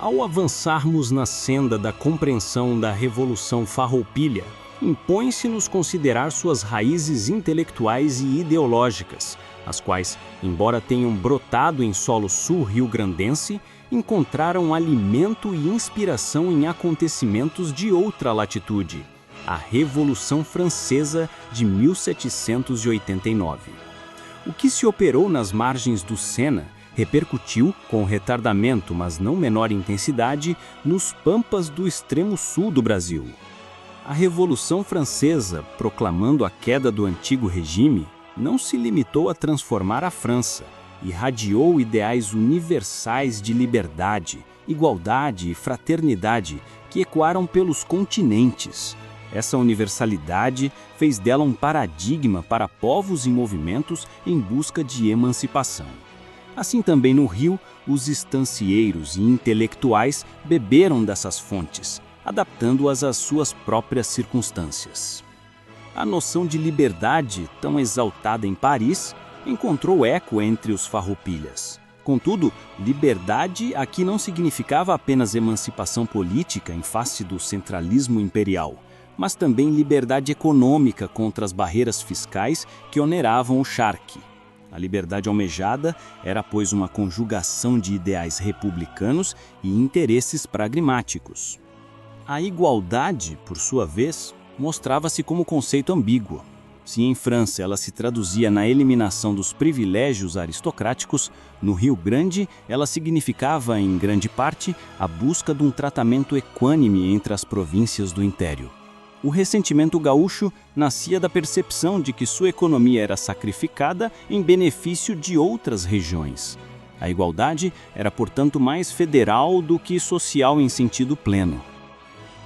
Ao avançarmos na senda da compreensão da Revolução Farroupilha, impõe-se-nos considerar suas raízes intelectuais e ideológicas, as quais, embora tenham brotado em solo sul-rio-grandense, encontraram alimento e inspiração em acontecimentos de outra latitude, a Revolução Francesa de 1789. O que se operou nas margens do Sena repercutiu, com retardamento, mas não menor intensidade, nos pampas do extremo sul do Brasil. A Revolução Francesa, proclamando a queda do antigo regime, não se limitou a transformar a França, irradiou ideais universais de liberdade, igualdade e fraternidade que ecoaram pelos continentes. Essa universalidade fez dela um paradigma para povos e movimentos em busca de emancipação. Assim também no Rio, os estancieiros e intelectuais beberam dessas fontes, adaptando-as às suas próprias circunstâncias. A noção de liberdade, tão exaltada em Paris, encontrou eco entre os farroupilhas. Contudo, liberdade aqui não significava apenas emancipação política em face do centralismo imperial, mas também liberdade econômica contra as barreiras fiscais que oneravam o charque. A liberdade almejada era, pois, uma conjugação de ideais republicanos e interesses pragmáticos. A igualdade, por sua vez, mostrava-se como conceito ambíguo. Se em França ela se traduzia na eliminação dos privilégios aristocráticos, no Rio Grande ela significava, em grande parte, a busca de um tratamento equânime entre as províncias do Império. O ressentimento gaúcho nascia da percepção de que sua economia era sacrificada em benefício de outras regiões. A igualdade era, portanto, mais federal do que social em sentido pleno.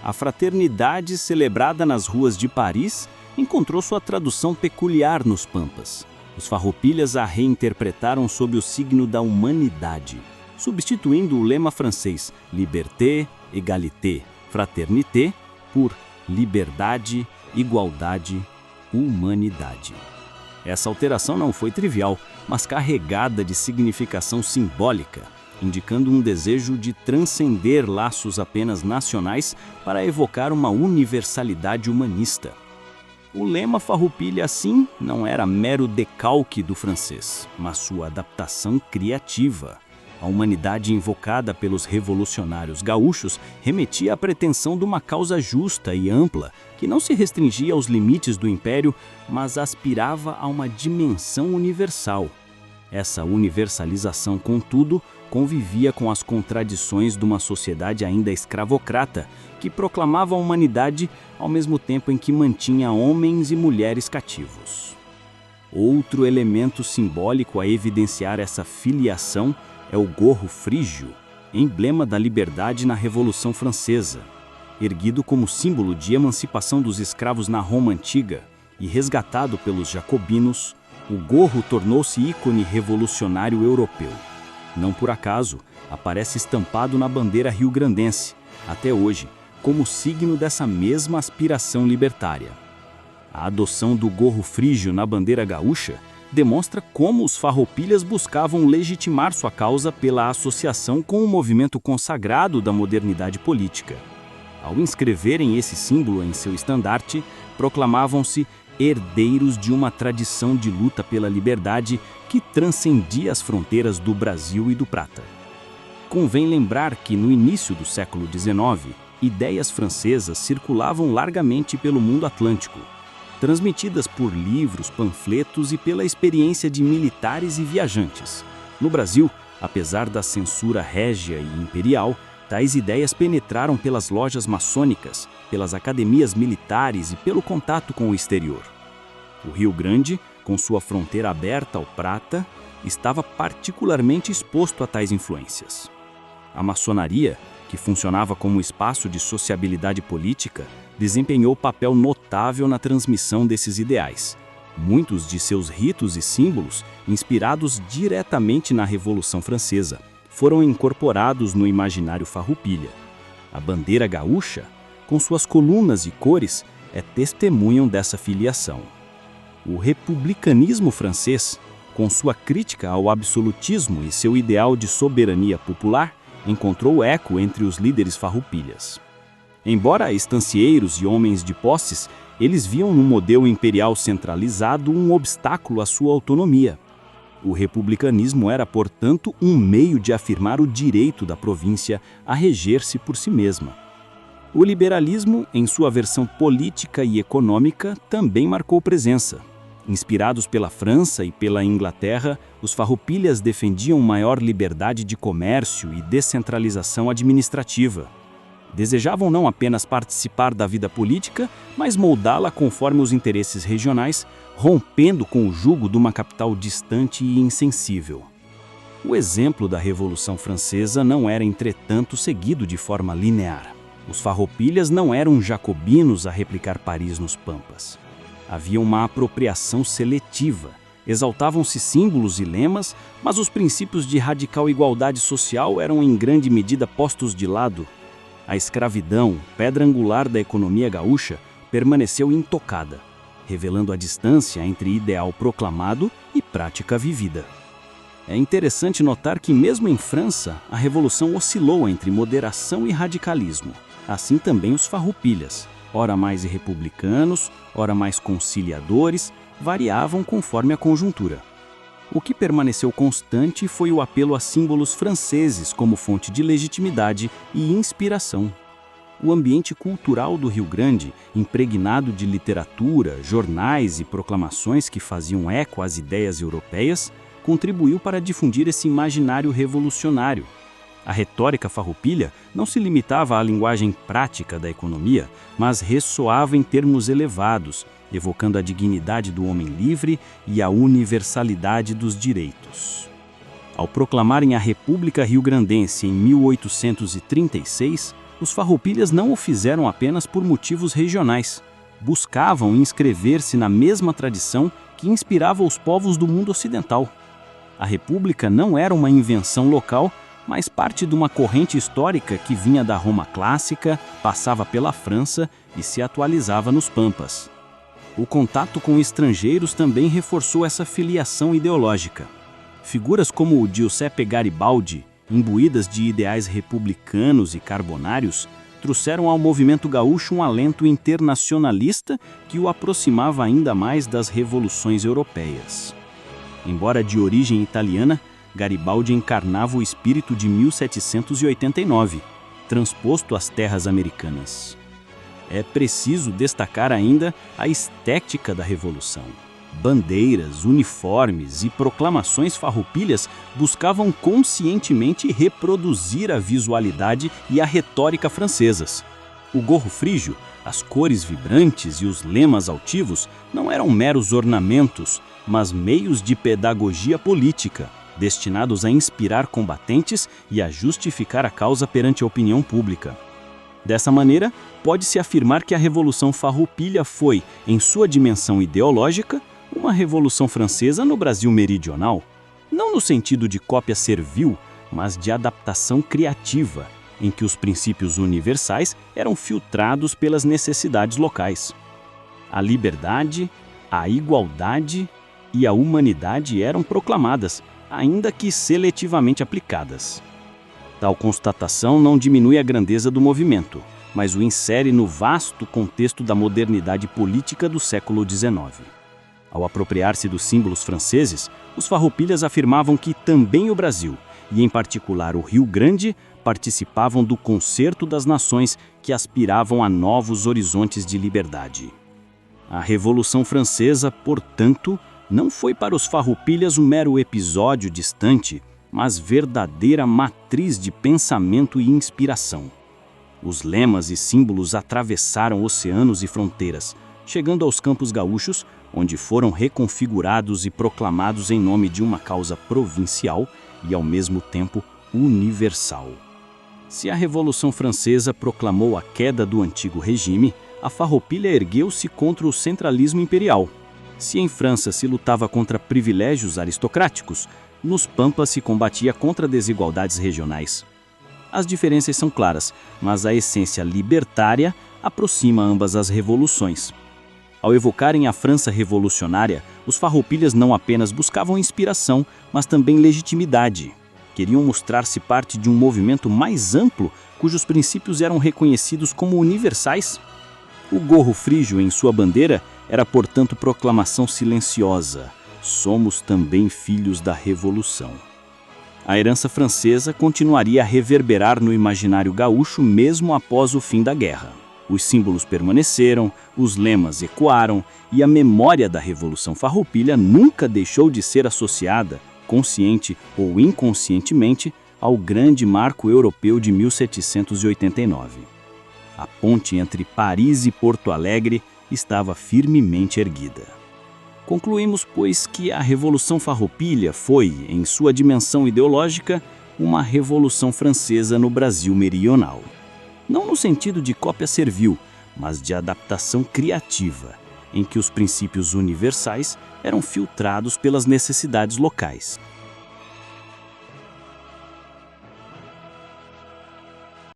A fraternidade celebrada nas ruas de Paris encontrou sua tradução peculiar nos pampas. Os farroupilhas a reinterpretaram sob o signo da humanidade, substituindo o lema francês Liberté, Égalité, Fraternité por liberdade, igualdade, humanidade. Essa alteração não foi trivial, mas carregada de significação simbólica, indicando um desejo de transcender laços apenas nacionais para evocar uma universalidade humanista. O lema Farroupilha, assim, não era mero decalque do francês, mas sua adaptação criativa. A humanidade invocada pelos revolucionários gaúchos remetia à pretensão de uma causa justa e ampla, que não se restringia aos limites do império, mas aspirava a uma dimensão universal. Essa universalização, contudo, convivia com as contradições de uma sociedade ainda escravocrata, que proclamava a humanidade ao mesmo tempo em que mantinha homens e mulheres cativos. Outro elemento simbólico a evidenciar essa filiação é o gorro frígio, emblema da liberdade na Revolução Francesa. Erguido como símbolo de emancipação dos escravos na Roma Antiga e resgatado pelos jacobinos, o gorro tornou-se ícone revolucionário europeu. Não por acaso, aparece estampado na bandeira rio-grandense, até hoje, como signo dessa mesma aspiração libertária. A adoção do gorro frígio na bandeira gaúcha demonstra como os farroupilhas buscavam legitimar sua causa pela associação com o movimento consagrado da modernidade política. Ao inscreverem esse símbolo em seu estandarte, proclamavam-se herdeiros de uma tradição de luta pela liberdade que transcendia as fronteiras do Brasil e do Prata. Convém lembrar que, no início do século XIX, ideias francesas circulavam largamente pelo mundo atlântico, transmitidas por livros, panfletos e pela experiência de militares e viajantes. No Brasil, apesar da censura régia e imperial, tais ideias penetraram pelas lojas maçônicas, pelas academias militares e pelo contato com o exterior. O Rio Grande, com sua fronteira aberta ao Prata, estava particularmente exposto a tais influências. A maçonaria, que funcionava como espaço de sociabilidade política, desempenhou papel notável na transmissão desses ideais. Muitos de seus ritos e símbolos, inspirados diretamente na Revolução Francesa, foram incorporados no imaginário farroupilha. A bandeira gaúcha, com suas colunas e cores, é testemunham dessa filiação. O republicanismo francês, com sua crítica ao absolutismo e seu ideal de soberania popular, encontrou eco entre os líderes farroupilhas. Embora estancieiros e homens de posses, eles viam no modelo imperial centralizado um obstáculo à sua autonomia. O republicanismo era, portanto, um meio de afirmar o direito da província a reger-se por si mesma. O liberalismo, em sua versão política e econômica, também marcou presença. Inspirados pela França e pela Inglaterra, os farroupilhas defendiam maior liberdade de comércio e descentralização administrativa. Desejavam não apenas participar da vida política, mas moldá-la conforme os interesses regionais, rompendo com o jugo de uma capital distante e insensível. O exemplo da Revolução Francesa não era, entretanto, seguido de forma linear. Os farroupilhas não eram jacobinos a replicar Paris nos Pampas. Havia uma apropriação seletiva. Exaltavam-se símbolos e lemas, mas os princípios de radical igualdade social eram em grande medida postos de lado. A escravidão, pedra angular da economia gaúcha, permaneceu intocada, revelando a distância entre ideal proclamado e prática vivida. É interessante notar que, mesmo em França, a Revolução oscilou entre moderação e radicalismo. Assim também os farroupilhas, ora mais republicanos, ora mais conciliadores, variavam conforme a conjuntura. O que permaneceu constante foi o apelo a símbolos franceses como fonte de legitimidade e inspiração. O ambiente cultural do Rio Grande, impregnado de literatura, jornais e proclamações que faziam eco às ideias europeias, contribuiu para difundir esse imaginário revolucionário. A retórica farroupilha não se limitava à linguagem prática da economia, mas ressoava em termos elevados, evocando a dignidade do homem livre e a universalidade dos direitos. Ao proclamarem a República Rio-Grandense em 1836, os farroupilhas não o fizeram apenas por motivos regionais. Buscavam inscrever-se na mesma tradição que inspirava os povos do mundo ocidental. A República não era uma invenção local, mas parte de uma corrente histórica que vinha da Roma clássica, passava pela França e se atualizava nos Pampas. O contato com estrangeiros também reforçou essa filiação ideológica. Figuras como o Giuseppe Garibaldi, imbuídas de ideais republicanos e carbonários, trouxeram ao movimento gaúcho um alento internacionalista que o aproximava ainda mais das revoluções europeias. Embora de origem italiana, Garibaldi encarnava o espírito de 1789, transposto às terras americanas. É preciso destacar ainda a estética da Revolução. Bandeiras, uniformes e proclamações farroupilhas buscavam conscientemente reproduzir a visualidade e a retórica francesas. O gorro frígio, as cores vibrantes e os lemas altivos não eram meros ornamentos, mas meios de pedagogia política, destinados a inspirar combatentes e a justificar a causa perante a opinião pública. Dessa maneira, pode-se afirmar que a Revolução Farroupilha foi, em sua dimensão ideológica, uma Revolução Francesa no Brasil meridional, não no sentido de cópia servil, mas de adaptação criativa, em que os princípios universais eram filtrados pelas necessidades locais. A liberdade, a igualdade e a humanidade eram proclamadas, ainda que seletivamente aplicadas. Tal constatação não diminui a grandeza do movimento, mas o insere no vasto contexto da modernidade política do século XIX. Ao apropriar-se dos símbolos franceses, os farroupilhas afirmavam que também o Brasil, e em particular o Rio Grande, participavam do concerto das nações que aspiravam a novos horizontes de liberdade. A Revolução Francesa, portanto, não foi para os farroupilhas um mero episódio distante, mas verdadeira matriz de pensamento e inspiração. Os lemas e símbolos atravessaram oceanos e fronteiras, chegando aos campos gaúchos, onde foram reconfigurados e proclamados em nome de uma causa provincial e, ao mesmo tempo, universal. Se a Revolução Francesa proclamou a queda do antigo regime, a farroupilha ergueu-se contra o centralismo imperial. Se em França se lutava contra privilégios aristocráticos, nos Pampas se combatia contra desigualdades regionais. As diferenças são claras, mas a essência libertária aproxima ambas as revoluções. Ao evocarem a França revolucionária, os farroupilhas não apenas buscavam inspiração, mas também legitimidade. Queriam mostrar-se parte de um movimento mais amplo, cujos princípios eram reconhecidos como universais. O gorro frígio em sua bandeira era, portanto, proclamação silenciosa: somos também filhos da Revolução. A herança francesa continuaria a reverberar no imaginário gaúcho mesmo após o fim da guerra. Os símbolos permaneceram, os lemas ecoaram e a memória da Revolução Farroupilha nunca deixou de ser associada, consciente ou inconscientemente, ao grande marco europeu de 1789. A ponte entre Paris e Porto Alegre estava firmemente erguida. Concluímos, pois, que a Revolução Farroupilha foi, em sua dimensão ideológica, uma Revolução Francesa no Brasil meridional. Não no sentido de cópia servil, mas de adaptação criativa, em que os princípios universais eram filtrados pelas necessidades locais.